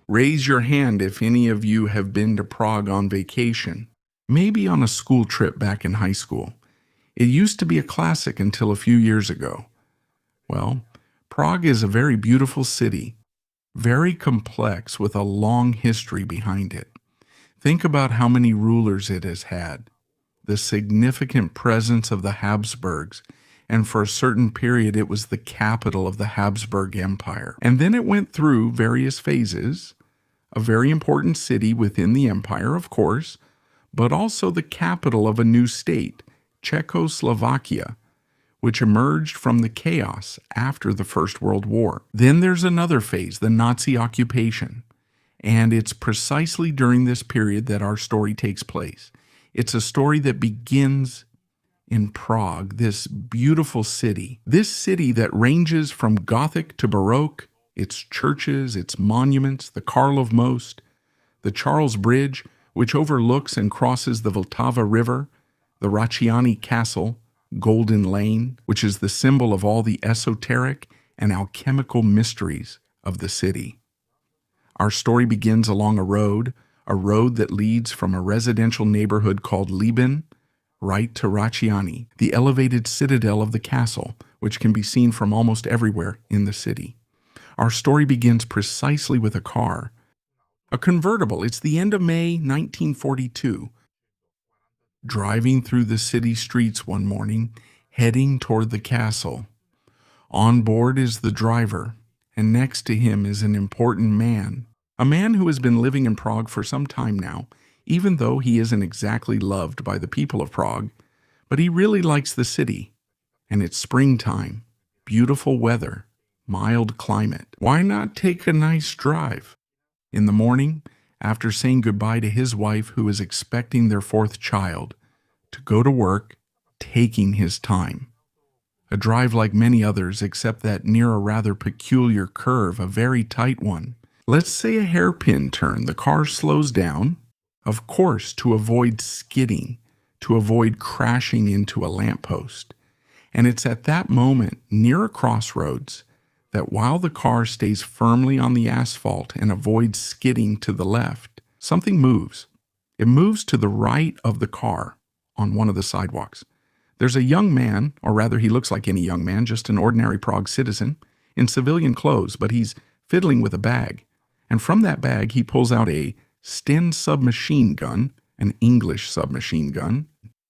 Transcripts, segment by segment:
Raise your hand if any of you have been to Prague on vacation, maybe on a school trip back in high school. It used to be a classic until a few years ago. Well, Prague is a very beautiful city, very complex with a long history behind it. Think about how many rulers it has had, the significant presence of the Habsburgs, and for a certain period it was the capital of the Habsburg Empire. And then it went through various phases, a very important city within the empire, of course, but also the capital of a new state, Czechoslovakia, which emerged from the chaos after the First World War. Then there's another phase, the Nazi occupation, and it's precisely during this period that our story takes place. It's a story that begins in Prague, this beautiful city. This city that ranges from Gothic to Baroque, its churches, its monuments, the Karlov Most, the Charles Bridge, which overlooks and crosses the Vltava River, the Raciani Castle, Golden Lane, which is the symbol of all the esoteric and alchemical mysteries of the city. Our story begins along a road that leads from a residential neighborhood called Liban right to Raciani, the elevated citadel of the castle, which can be seen from almost everywhere in the city. Our story begins precisely with a car, a convertible. It's the end of May 1942. Driving through the city streets one morning, heading toward the castle. On board is the driver, and next to him is an important man, a man who has been living in Prague for some time now, even though he isn't exactly loved by the people of Prague, but he really likes the city. And it's springtime, beautiful weather, mild climate. Why not take a nice drive? In the morning, after saying goodbye to his wife who is expecting their fourth child, to go to work, taking his time. A drive like many others, except that near a rather peculiar curve, a very tight one. Let's say a hairpin turn. The car slows down, of course, to avoid skidding, to avoid crashing into a lamppost. And it's at that moment, near a crossroads, that while the car stays firmly on the asphalt and avoids skidding to the left, something moves. It moves to the right of the car on one of the sidewalks. There's a young man, or rather he looks like any young man, just an ordinary Prague citizen, in civilian clothes, but he's fiddling with a bag. And from that bag he pulls out a Sten submachine gun, an English submachine gun,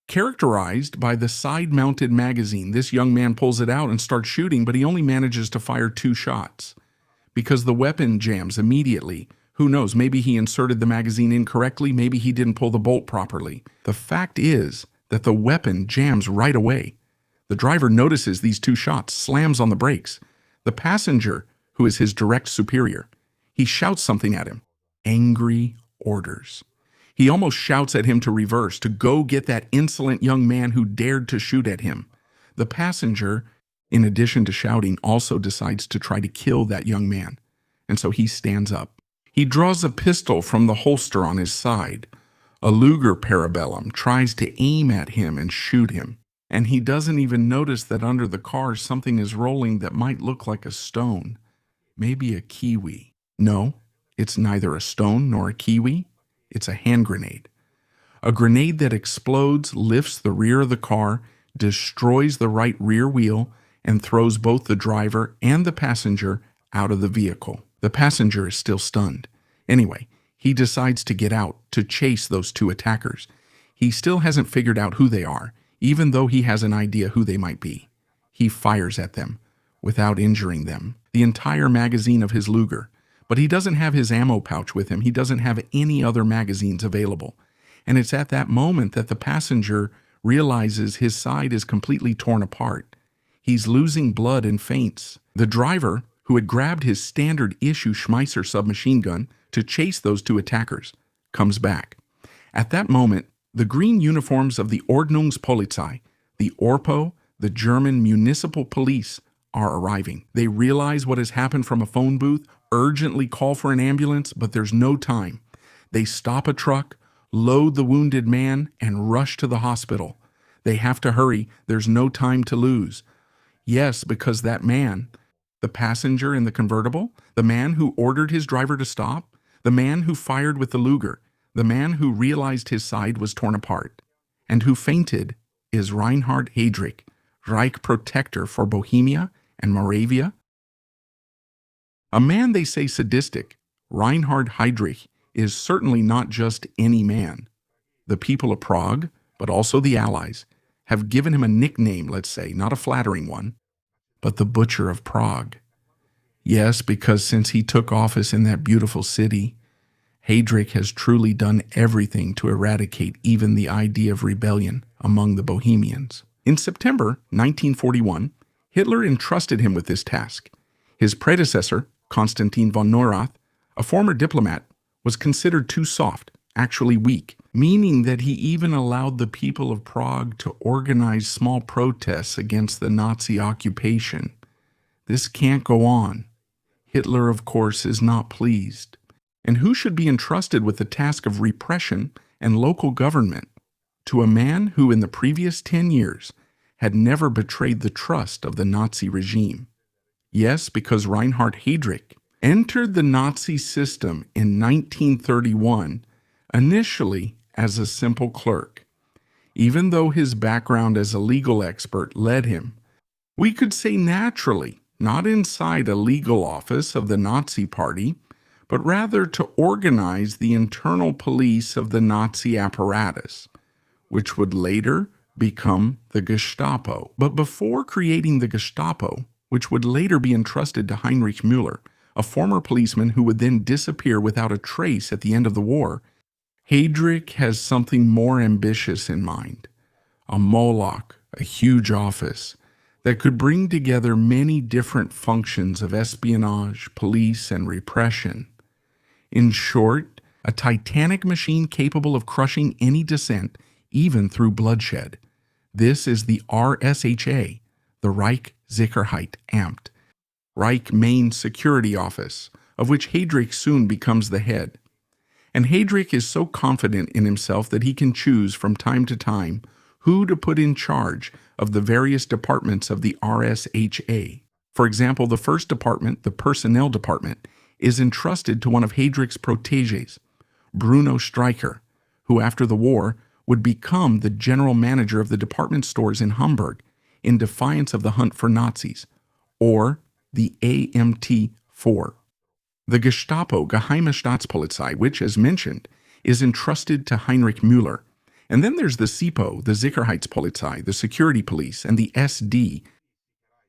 characterized by the side-mounted magazine. This young man pulls it out and starts shooting, but he only manages to fire 2 shots because the weapon jams immediately. Who knows, maybe he inserted the magazine incorrectly, maybe he didn't pull the bolt properly. The fact is that the weapon jams right away. The driver notices these 2 shots, slams on the brakes. The passenger, who is his direct superior, he shouts something at him. Angry orders. He almost shouts at him to reverse, to go get that insolent young man who dared to shoot at him. The passenger, in addition to shouting, also decides to try to kill that young man. And so he stands up. He draws a pistol from the holster on his side. A Luger Parabellum tries to aim at him and shoot him. And he doesn't even notice that under the car something is rolling that might look like a stone. Maybe a kiwi. No, it's neither a stone nor a kiwi. It's a hand grenade. A grenade that explodes, lifts the rear of the car, destroys the right rear wheel, and throws both the driver and the passenger out of the vehicle. The passenger is still stunned. Anyway, he decides to get out, to chase those 2 attackers. He still hasn't figured out who they are, even though he has an idea who they might be. He fires at them, without injuring them, the entire magazine of his Luger. But he doesn't have his ammo pouch with him. He doesn't have any other magazines available. And it's at that moment that the passenger realizes his side is completely torn apart. He's losing blood and faints. The driver, who had grabbed his standard issue Schmeisser submachine gun to chase those 2 attackers, comes back. At that moment, the green uniforms of the Ordnungspolizei, the ORPO, the German municipal police, are arriving. They realize what has happened from a phone booth, urgently call for an ambulance, but there's no time. They stop a truck, load the wounded man, and rush to the hospital. They have to hurry. There's no time to lose. Yes, because that man, the passenger in the convertible, the man who ordered his driver to stop, the man who fired with the Luger, the man who realized his side was torn apart, and who fainted is Reinhard Heydrich, Reich protector for Bohemia and Moravia. A man they say sadistic, Reinhard Heydrich is certainly not just any man. The people of Prague, but also the Allies, have given him a nickname, let's say, not a flattering one, but the Butcher of Prague. Yes, because since he took office in that beautiful city, Heydrich has truly done everything to eradicate even the idea of rebellion among the Bohemians. In September 1941, Hitler entrusted him with this task. His predecessor, Konstantin von Neurath, a former diplomat, was considered too soft, actually weak, meaning that he even allowed the people of Prague to organize small protests against the Nazi occupation. This can't go on. Hitler, of course, is not pleased. And who should be entrusted with the task of repression and local government? To a man who in the previous 10 years had never betrayed the trust of the Nazi regime. Yes, because Reinhard Heydrich entered the Nazi system in 1931, initially as a simple clerk. Even though his background as a legal expert led him, we could say naturally, not inside a legal office of the Nazi Party, but rather to organize the internal police of the Nazi apparatus, which would later become the Gestapo. But before creating the Gestapo, which would later be entrusted to Heinrich Müller, a former policeman who would then disappear without a trace at the end of the war, Heydrich has something more ambitious in mind, a Moloch, a huge office, that could bring together many different functions of espionage, police, and repression. In short, a titanic machine capable of crushing any dissent, even through bloodshed. This is the RSHA, the Reich Sicherheit Amt, Reich Main Security Office, of which Heydrich soon becomes the head. And Heydrich is so confident in himself that he can choose from time to time who to put in charge of the various departments of the RSHA. For example, the first department, the Personnel Department, is entrusted to one of Heydrich's protégés, Bruno Streicher, who after the war would become the general manager of the department stores in Hamburg in defiance of the hunt for Nazis, or the AMT-4. The Gestapo, Geheime Staatspolizei, which, as mentioned, is entrusted to Heinrich Müller. And then there's the SIPO, the Sicherheitspolizei, the security police, and the SD,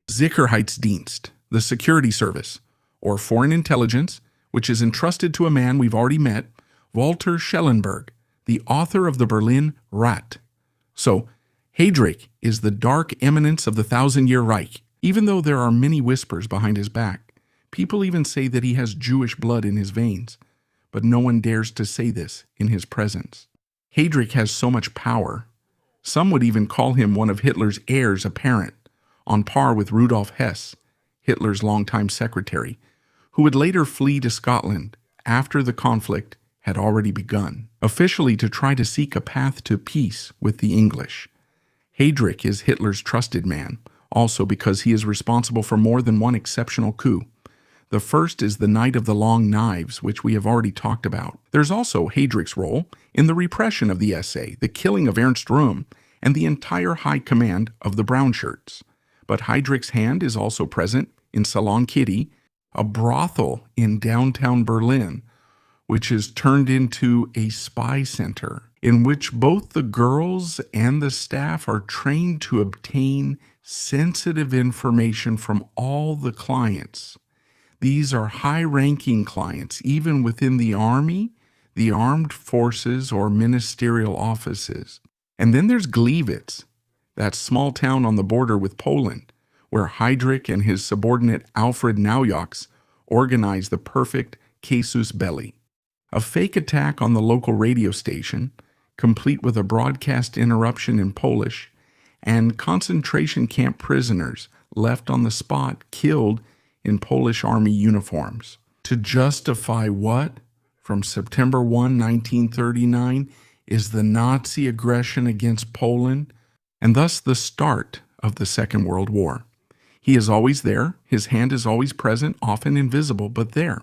Sicherheitsdienst, the security service, or foreign intelligence, which is entrusted to a man we've already met, Walter Schellenberg, the author of the Berlin Rat. So, Heydrich is the dark eminence of the Thousand-Year Reich, even though there are many whispers behind his back. People even say that he has Jewish blood in his veins, but no one dares to say this in his presence. Heydrich has so much power. Some would even call him one of Hitler's heirs apparent, on par with Rudolf Hess, Hitler's longtime secretary, who would later flee to Scotland after the conflict had already begun, officially to try to seek a path to peace with the English. Heydrich is Hitler's trusted man, also because he is responsible for more than one exceptional coup. The first is the Night of the Long Knives, which we have already talked about. There's also Heydrich's role in the repression of the SA, the killing of Ernst Röhm, and the entire high command of the Brown Shirts. But Heydrich's hand is also present in Salon Kitty, a brothel in downtown Berlin, which is turned into a spy center, in which both the girls and the staff are trained to obtain sensitive information from all the clients. These are high-ranking clients, even within the army, the armed forces, or ministerial offices. And then there's Gliwice, that small town on the border with Poland, where Heydrich and his subordinate Alfred Naujoks organize the perfect casus belli, a fake attack on the local radio station, complete with a broadcast interruption in Polish, and concentration camp prisoners left on the spot killed in Polish army uniforms. To justify what, from September 1, 1939, is the Nazi aggression against Poland, and thus the start of the Second World War. He is always there, his hand is always present, often invisible, but there.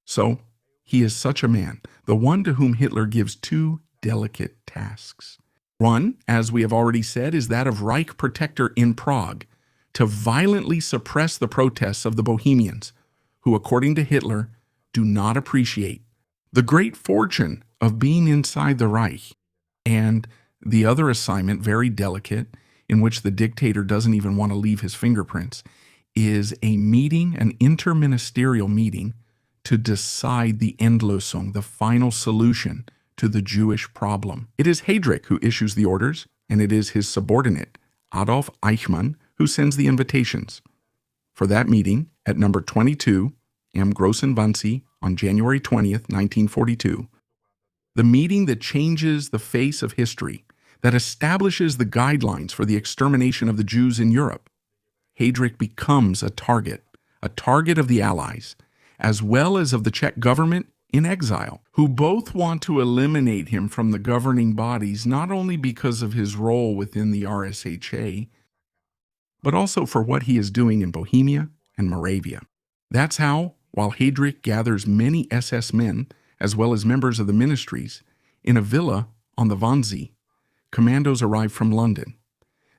So, He is such a man, the one to whom Hitler gives two delicate tasks. One, as we have already said, is that of Reich Protector in Prague, to violently suppress the protests of the Bohemians, who, according to Hitler, do not appreciate the great fortune of being inside the Reich. And the other assignment, very delicate, in which the dictator doesn't even want to leave his fingerprints, is a meeting, an interministerial meeting, to decide the Endlösung, the final solution to the Jewish problem. It is Heydrich who issues the orders, and it is his subordinate, Adolf Eichmann, who sends the invitations. For that meeting, at number 22, Am Großen Wannsee, on January 20th, 1942, the meeting that changes the face of history, that establishes the guidelines for the extermination of the Jews in Europe, Heydrich becomes a target of the Allies, as well as of the Czech government in exile, who both want to eliminate him from the governing bodies, not only because of his role within the RSHA, but also for what he is doing in Bohemia and Moravia. That's how, while Heydrich gathers many SS men, as well as members of the ministries, in a villa on the Wannsee, commandos arrive from London.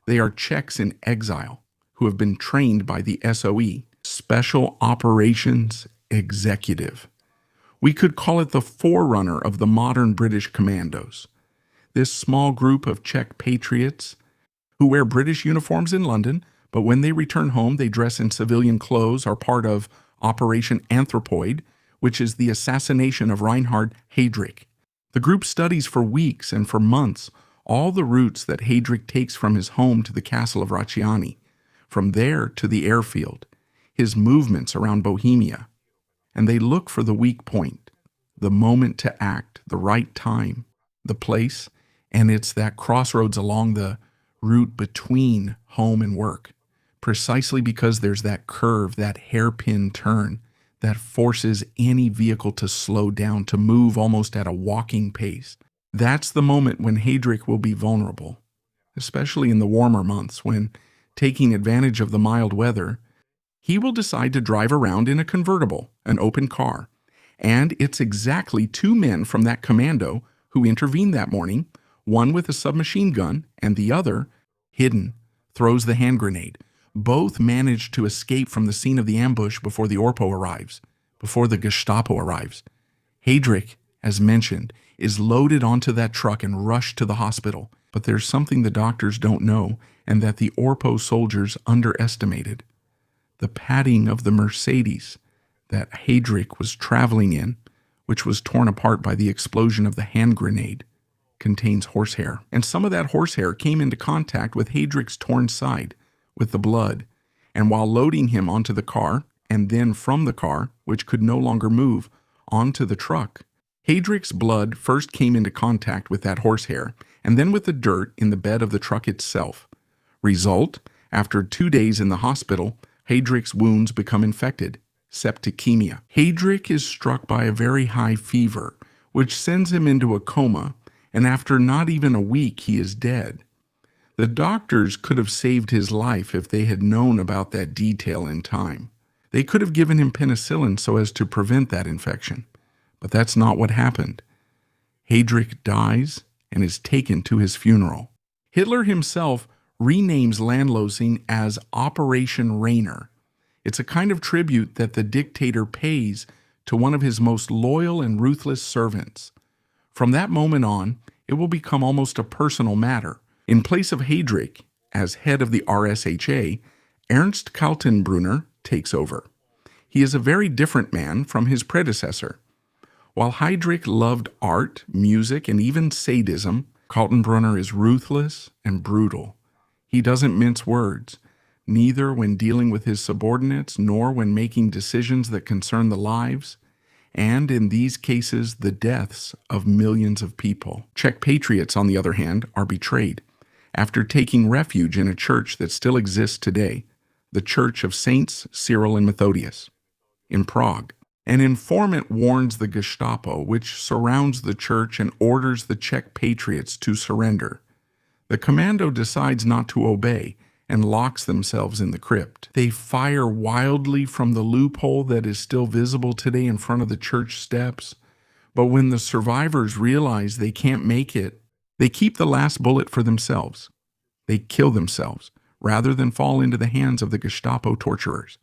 They are Czechs in exile who have been trained by the SOE, Special Operations Executive. We could call it the forerunner of the modern British commandos. This small group of Czech patriots who wear British uniforms in London, but when they return home they dress in civilian clothes, are part of Operation Anthropoid, which is the assassination of Reinhard Heydrich. The group studies for weeks and for months all the routes that Heydrich takes from his home to the castle of Raciani, from there to the airfield, his movements around Bohemia, and they look for the weak point, the moment to act, the right time, the place, and it's that crossroads along the route between home and work, precisely because there's that curve, that hairpin turn that forces any vehicle to slow down, to move almost at a walking pace. That's the moment when Heydrich will be vulnerable, especially in the warmer months when, taking advantage of the mild weather, he will decide to drive around in a convertible, an open car. And it's exactly two men from that commando who intervened that morning, one with a submachine gun and the other, hidden, throws the hand grenade. Both manage to escape from the scene of the ambush before the Orpo arrives, before the Gestapo arrives. Heydrich, as mentioned, is loaded onto that truck and rushed to the hospital. But there's something the doctors don't know and that the Orpo soldiers underestimated. The padding of the Mercedes that Heydrich was traveling in, which was torn apart by the explosion of the hand grenade, contains horsehair. And some of that horsehair came into contact with Heydrich's torn side, with the blood. And while loading him onto the car, and then from the car, which could no longer move, onto the truck, Heydrich's blood first came into contact with that horsehair, and then with the dirt in the bed of the truck itself. Result, after 2 days in the hospital, Heydrich's wounds become infected, septicemia. Heydrich is struck by a very high fever, which sends him into a coma, and after not even a week he is dead. The doctors could have saved his life if they had known about that detail in time. They could have given him penicillin so as to prevent that infection. But that's not what happened. Heydrich dies and is taken to his funeral. Hitler himself renames Landlosing as Operation Rainer. It's a kind of tribute that the dictator pays to one of his most loyal and ruthless servants. From that moment on, it will become almost a personal matter. In place of Heydrich, as head of the RSHA, Ernst Kaltenbrunner takes over. He is a very different man from his predecessor. While Heydrich loved art, music, and even sadism, Kaltenbrunner is ruthless and brutal. He doesn't mince words, neither when dealing with his subordinates nor when making decisions that concern the lives, and in these cases, the deaths of millions of people. Czech patriots, on the other hand, are betrayed. After taking refuge in a church that still exists today, the Church of Saints Cyril and Methodius, in Prague. An informant warns the Gestapo, which surrounds the church and orders the Czech patriots to surrender. The commando decides not to obey and locks themselves in the crypt. They fire wildly from the loophole that is still visible today in front of the church steps. But when the survivors realize they can't make it, they keep the last bullet for themselves. They kill themselves rather than fall into the hands of the Gestapo torturers.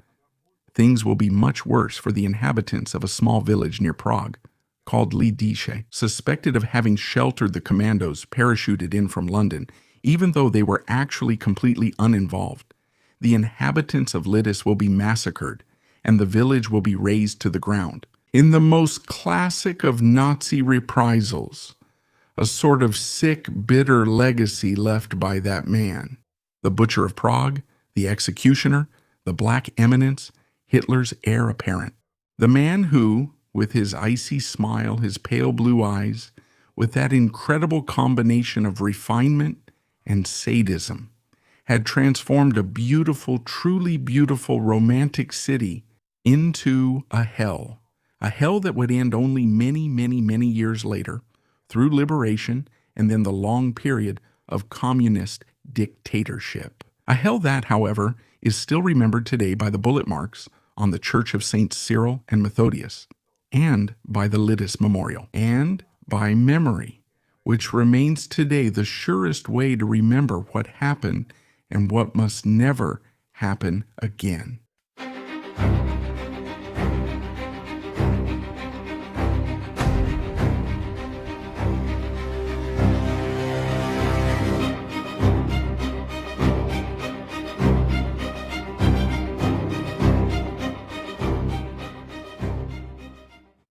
Things will be much worse for the inhabitants of a small village near Prague called Lidice, suspected of having sheltered the commandos parachuted in from London, even though they were actually completely uninvolved. The inhabitants of Lidice will be massacred, and the village will be razed to the ground. In the most classic of Nazi reprisals, a sort of sick, bitter legacy left by that man. The Butcher of Prague, the Executioner, the Black Eminence, Hitler's heir apparent. The man who, with his icy smile, his pale blue eyes, with that incredible combination of refinement and sadism, had transformed a beautiful, truly beautiful, romantic city into a hell that would end only many, many, many years later, through liberation and then the long period of communist dictatorship. A hell that, however, is still remembered today by the bullet marks on the Church of Saints Cyril and Methodius, and by the Lidice Memorial, and by memory, which remains today the surest way to remember what happened and what must never happen again.